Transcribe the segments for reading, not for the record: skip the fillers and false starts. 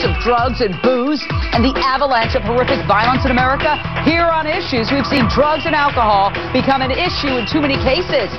of drugs and booze and the avalanche of horrific violence in America? Here on Issues, we've seen drugs and alcohol become an issue in too many cases.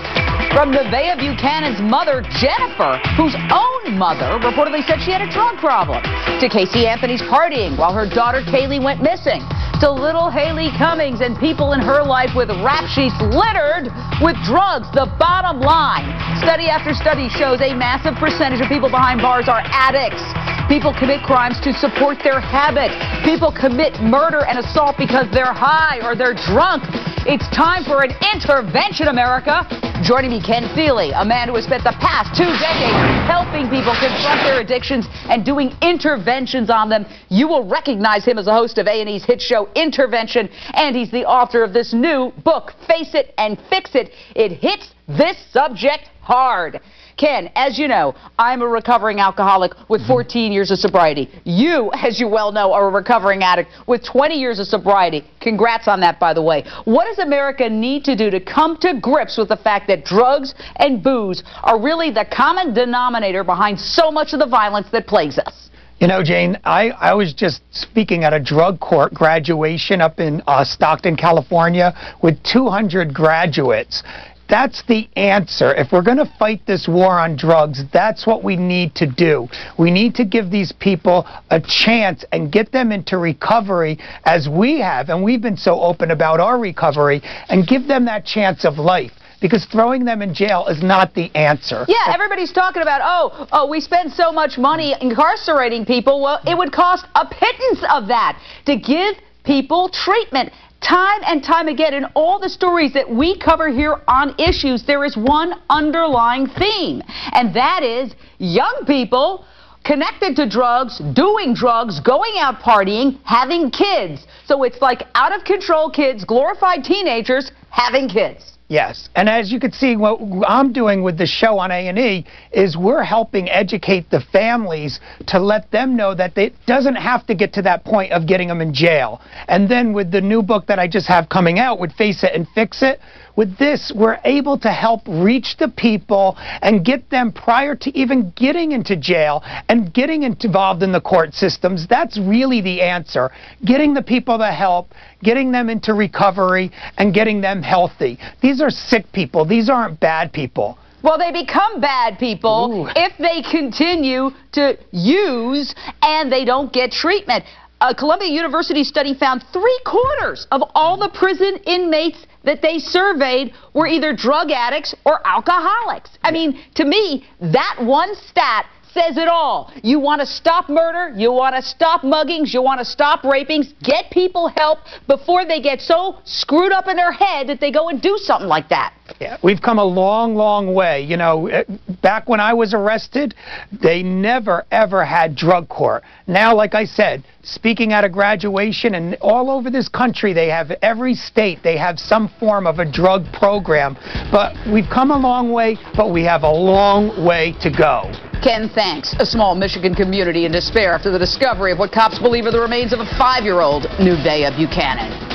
From Nevaeh Buchanan's mother, Jennifer, whose own mother reportedly said she had a drug problem, to Casey Anthony's partying while her daughter Kaylee went missing, to little Haley Cummings and people in her life with rap sheets littered with drugs. The bottom line, study after study shows a massive percentage of people behind bars are addicts. People commit crimes to support their habit. People commit murder and assault because they're high or they're drunk. It's time for an intervention, America. Joining me, Ken Feely, a man who has spent the past 2 decades helping people confront their addictions and doing interventions on them. You will recognize him as the host of A&E's hit show Intervention, and he's the author of this new book, Face It and Fix It. It hits this subject hard. Ken, as you know, I'm a recovering alcoholic with 14 years of sobriety. You, as you well know, are a recovering addict with 20 years of sobriety. Congrats on that, by the way. What does America need to do to come to grips with the fact that drugs and booze are really the common denominator behind so much of the violence that plagues us? You know, Jane, I was just speaking at a drug court graduation up in Stockton, California, with 200 graduates. That's the answer. If we're going to fight this war on drugs, that's what we need to do. We need to give these people a chance and get them into recovery as we have, and we've been so open about our recovery, and give them that chance of life. Because throwing them in jail is not the answer. Yeah, everybody's talking about, oh, we spend so much money incarcerating people. Well, it would cost a pittance of that to give people treatment. Time and time again, in all the stories that we cover here on Issues, there is one underlying theme, and that is young people connected to drugs, doing drugs, going out partying, having kids. So it's like out-of-control kids, glorified teenagers, having kids. Yes, and as you can see, what I'm doing with the show on A&E is we're helping educate the families to let them know that it doesn't have to get to that point of getting them in jail. And then with the new book that I just have coming out, with Face It and Fix It, with this, we're able to help reach the people and get them prior to even getting into jail and getting involved in the court systems. That's really the answer. Getting the people the help, getting them into recovery, and getting them healthy. These are sick people. These aren't bad people. Well, they become bad people if they continue to use and they don't get treatment. A Columbia University study found 3/4 of all the prison inmates that they surveyed were either drug addicts or alcoholics. I mean, to me, that one stat says it all. You want to stop murder, you want to stop muggings, you want to stop rapings, get people help before they get so screwed up in their head that they go and do something like that. Yeah, we've come a long, long way. You know, back when I was arrested, they never, ever had drug court. Now, like I said, speaking at a graduation, and all over this country, they have, every state, they have some form of a drug program. But we've come a long way, but we have a long way to go. Ken, thanks. A small Michigan community in despair after the discovery of what cops believe are the remains of a 5-year-old Nevaeh Buchanan.